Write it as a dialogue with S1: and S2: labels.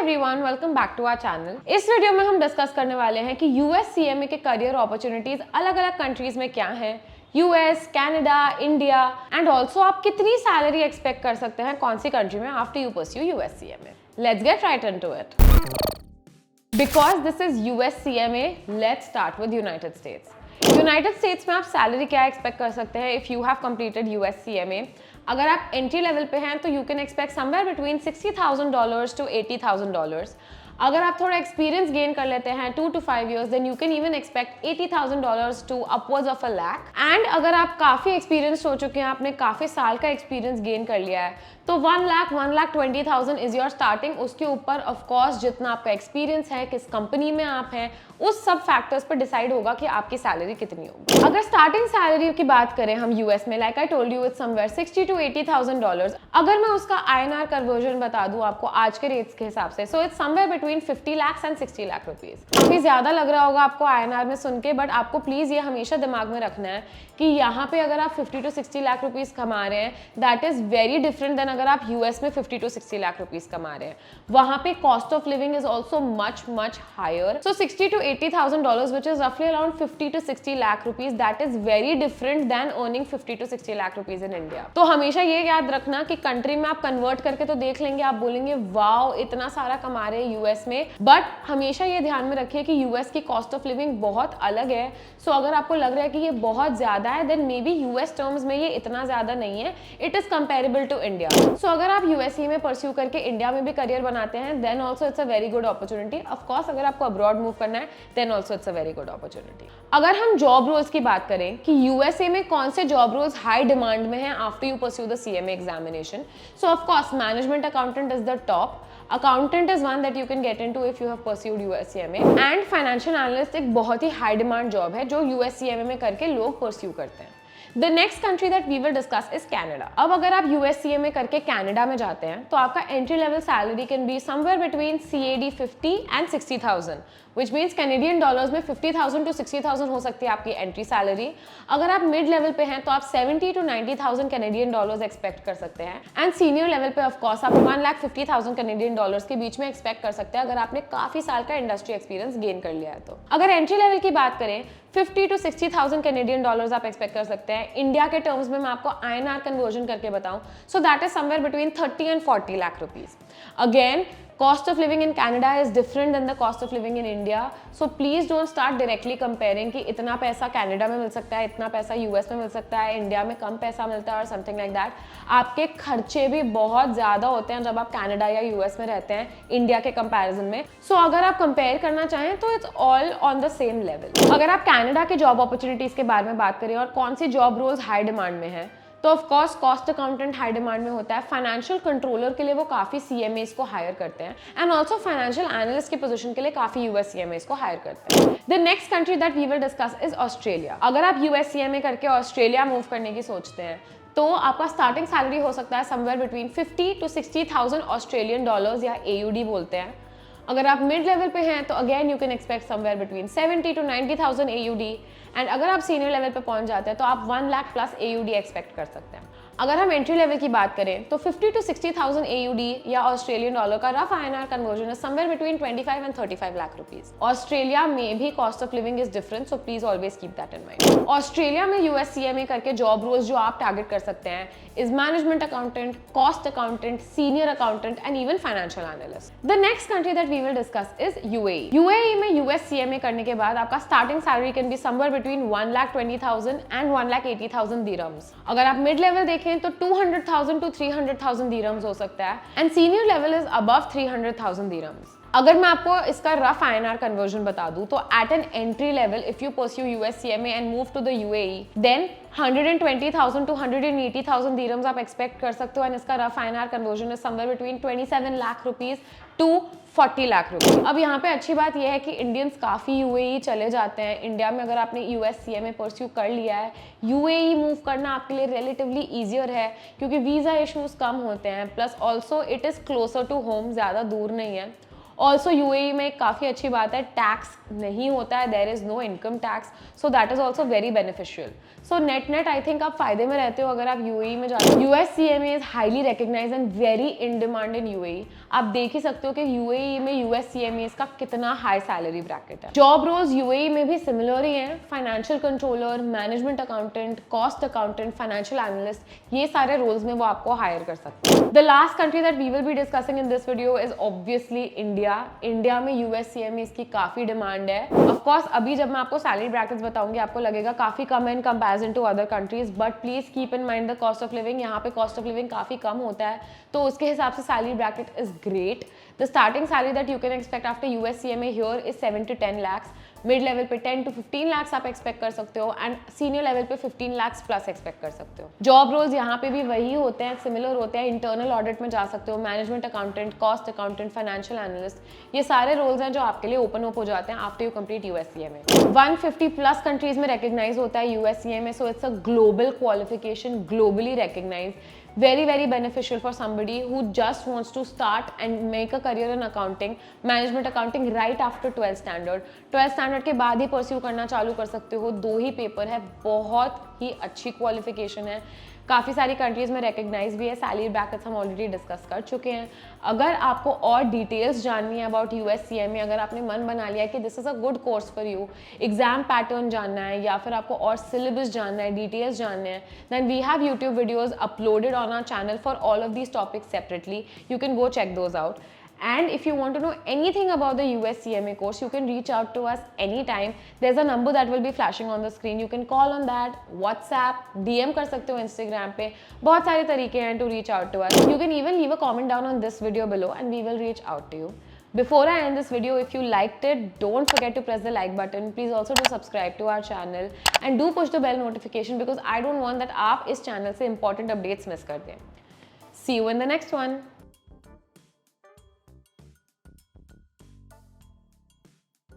S1: Everyone, welcome back to our channel. इस video में हम डिस्कस करने वाले हैं कि यूएस सीएमए के करियर अपॉर्चुनिटीज अलग अलग कंट्रीज में क्या हैं, US, Canada, India and also आप कितनी सैलरी एक्सपेक्ट कर सकते हैं कौन सी कंट्री में after you pursue US CMA. Let's get right into it. Because this is US CMA, let's start with United States. United States में आप सैलरी क्या एक्सपेक्ट कर सकते हैं if you have completed US CMA. अगर आप entry level पे हैं तो you can expect somewhere between $60,000 to $80,000। अगर आप थोड़ा एक्सपीरियंस गेन कर लेते हैं 2 to 5 years, then you can even expect $80,000 to upwards of a lakh। And अगर आप काफ़ी एक्सपीरियंस हो चुके हैं, आपने काफ़ी साल का एक्सपीरियंस गेन कर लिया है, तो 1,20,000 इज योर स्टार्टिंग। उसके ऊपर ऑफकोर्स जितना आपका एक्सपीरियंस है, किस कंपनी में आप हैं, उस सब फैक्टर्स पर डिसाइड होगा कि आपकी सैलरी कितनी होगी। अगर स्टार्टिंग सैलरी की बात करें हम यूएस में, like I told you, it's somewhere $60,000 to $80,000। अगर मैं उसका INR कन्वर्जन बता दूं आपको आज के रेट्स के हिसाब से, so it's somewhere between 50 lakhs and 60 lakh rupees. काफी ज्यादा लग रहा होगा आपको INR में सुन के, बट आपको प्लीज ये हमेशा दिमाग में रखना है कि यहाँ पे अगर आप 50 to 60 लाख रुपीज कमा रहे हैं, that is very different than अगर आप यूएस में 50 to 60 लाख रुपीज कमा रहे हैं। वहां पे cost of living is also much higher. So $60,000 to $80,000 which is roughly around 50 to 60 lakh rupees, that is very different than earning 50 to 60 lakh rupees in India। तो हमेशा ये याद रखना कि कंट्री में आप कन्वर्ट करके तो देख लेंगे, आप बोलेंगे वाओ इतना सारा कमा रहे हैं यूएस में, बट हमेशा ये ध्यान में रखिए कि यूएस की कॉस्ट ऑफ लिविंग बहुत अलग है। सो अगर आपको लग रहा है कि ये बहुत ज्यादा है, then maybe US terms में ये इतना ज्यादा नहीं है, it is comparable to India. So अगर आप यूएसए में परस्यू करके इंडिया में भी करियर बनाते हैं, then also it's a very good opportunity. Of course अगर आपको अब्रॉड मूव करना है, then also it's a very good opportunity. अगर हम जॉब रोल्स की बात करें कि यूएसए में कौन से जॉब रोल्स हाई डिमांड में हैं after you pursue the CMA examination, so of course management accountant is the top. Accountant is one that you can get into if you have pursued US CMA. And financial analyst एक बहुत ही high demand job है जो US CMA में करके लोग pursue करते हैं। The next country that we will discuss is Canada. अब अगर आप यूएस सीएमए करके कैनेडा में जाते हैं तो आपका entry level salary can be somewhere between CAD 50 and 60,000, which means Canadian dollars में 50,000 to 60,000 हो सकती है आपकी एंट्री सैलरी। अगर आप मिड लेवल पे हैं तो आप 70 to 90,000 कैनेडियन डॉलर्स एक्सपेक्ट कर सकते हैं। एंड सीनियर लेवल पे ऑफकोर्स आप 1,50,000 कैनेडियन डॉलर्स के बीच में एक्सपेक्ट कर सकते हैं अगर आपने काफी साल का इंडस्ट्री एक्सपीरियंस गेन कर लिया है तो। अगर एंट्री लेवल की बात करें 50 to 60,000 कैनेडियन डॉलर्स आप एक्सपेक्ट कर सकते हैं। इंडिया के टर्म्स में मैं आपको INR कन्वर्जन करके बताऊं, so that is somewhere between 30 and 40 lakh rupees. Again cost of living in Canada is different than the cost of living in India, so please don't start directly comparing कि इतना पैसा Canada में मिल सकता है, इतना पैसा यूएस में मिल सकता है, इंडिया में कम पैसा मिलता है और समथिंग लाइक दैट। आपके खर्चे भी बहुत ज़्यादा होते हैं जब आप कनाडा या यूएस में रहते हैं इंडिया के कंपैरिजन में। सो अगर आप कंपेयर करना चाहें तो it's all on the same level. अगर आप कनाडा के जॉब अपॉर्चुनिटीज़ के बारे में बात करें और कौन सी जॉब रोल्स हाई डिमांड में है, तो of course cost accountant high demand में होता है। फाइनेंशियल कंट्रोलर के लिए वो काफी सीएमएस को हायर करते हैं एंड ऑल्सो फाइनेंशियल एनालिस्ट की पोजीशन के लिए काफी यूएस सीएमएस को हायर करते हैं। The next country that we will discuss is Australia. अगर आप यूएस सीएमए करके ऑस्ट्रेलिया मूव करने की सोचते हैं तो आपका स्टार्टिंग सैलरी हो सकता है somewhere between 50 to 60,000 Australian dollars या AUD बोलते हैं। अगर आप मिड लेवल पे हैं तो again you can expect somewhere between 70 to 90,000 AUD। And अगर आप सीनियर लेवल पे पहुंच जाते हैं तो आप 1 लाख प्लस AUD एक्सपेक्ट कर सकते हैं। अगर हम एंट्री लेवल की बात करें तो 50 to 60,000 AUD या ऑस्ट्रेलियन डॉलर का रफ INR कन्वर्जन है somewhere between 25 and 35 lakh rupees. Australia में भी cost of living is different, so please always keep that in mind. Australia में यूएस सीएमए करके जॉब रोल्स जो आप टारगेट कर सकते हैं is management accountant, cost accountant, senior accountant and even financial analyst. The next country that we will discuss is UAE। UAE में US CMA करने के बाद आपका starting salary can be somewhere between 1,20,000 and 1,80,000 dirhams. अगर आप mid level देखें तो 200,000 to 300,000 dirhams हो सकता है and senior level is above 300,000 dirhams. अगर मैं आपको इसका रफ INR कन्वर्जन बता दूं तो at an entry level if you pursue US CMA and move to the UAE, then 120,000 to 180,000 dirhams आप एक्सपेक्ट कर सकते हो एंड इसका rough INR conversion is somewhere between 27 lakh rupees to 40 lakh रुपए। अब यहाँ पे अच्छी बात यह है कि इंडियंस काफ़ी UAE चले जाते हैं। इंडिया में अगर आपने यूएस सीएमए परस्यू कर लिया है, UAE मूव करना आपके लिए रिलेटिवली ईजियर है क्योंकि वीज़ा इश्यूज कम होते हैं, plus also it is closer to home, ज़्यादा दूर नहीं है। ऑल्सो UAE में काफ़ी अच्छी बात है, टैक्स नहीं होता है, there is no income tax, so that is also very beneficial. So net I think आप फायदे में रहते हो अगर आप यूएई में जाते हो। USCMA is highly recognise and very in demand in UAE. आप देख ही सकते हो कि यूएई में USCMA का कितना हाई सैलरी ब्रैकेट है। जॉब रोल्स यूएई में भी सिमिलर ही हैं, financial controller, management accountant, cost accountant, financial analyst, ये सारे रोल्स में वो आपको हायर कर सकते हैं। The last country that we will be discussing in this video is obviously India. India में USCMA की काफी डिमांड है। ऑफ कोर्स अभी जब मैं आपको सैलरी ब्रैकेट्स बताऊंगी आपको लगेगा काफी कम है in comparison to other countries, but please keep in mind the cost of living. यहाँ पे कॉस्ट ऑफ लिविंग काफी कम होता है, तो उसके हिसाब से salary bracket is great. The starting salary that you can expect after USCMA here is 7 to 10 lakhs। Mid level पे 10 to 15 lakhs आप एक्सपेक्ट कर सकते हो एंड सीनियर लेवल पे 15 lakhs प्लस एक्सपेक्ट कर सकते हो। जॉब रोल्स यहाँ पे भी वही होते हैं, सिमिलर होते हैं। इंटरनल ऑडिट में जा सकते हो, management accountant, cost accountant, financial analyst, ये सारे रोल्स हैं जो आपके लिए ओपन अप हो जाते हैं after you complete USCMA। 150 plus countries में रिकग्नाइज होता है USCMA, so it's a global qualification, globally recognise, very beneficial for somebody who just wants to start and make a career in accounting, management accounting right after 12th standard। 12th standard के बाद ही pursue करना चालू कर सकते हो। 2 ही paper है, बहुत ही अच्छी क्वालिफिकेशन है, काफ़ी सारी कंट्रीज में रिकग्नाइज भी है। सैलरी ब्रैकेट्स हम ऑलरेडी डिस्कस कर चुके हैं। अगर आपको और डिटेल्स जाननी है अबाउट USCMA, अगर आपने मन बना लिया है कि this is a good course for you, exam pattern जानना है या फिर आपको और सिलेबस जानना है, डिटेल्स जानने हैं, then we have YouTube videos uploaded on our channel for all of these topics separately. You can go check those out. And if you want to know anything about the USCMA course, you can reach out to us anytime. There's a number that will be flashing on the screen. You can call on that, WhatsApp, DM कर सकते हो Instagram पे। बहुत सारे तरीके हैं to reach out to us. You can even leave a comment down on this video below and we will reach out to you. Before I end this video, if you liked it, don't forget to press the like button. Please also do subscribe to our channel and do push the bell notification because I don't want that आप इस channel से important updates miss कर दें। See you in the next one.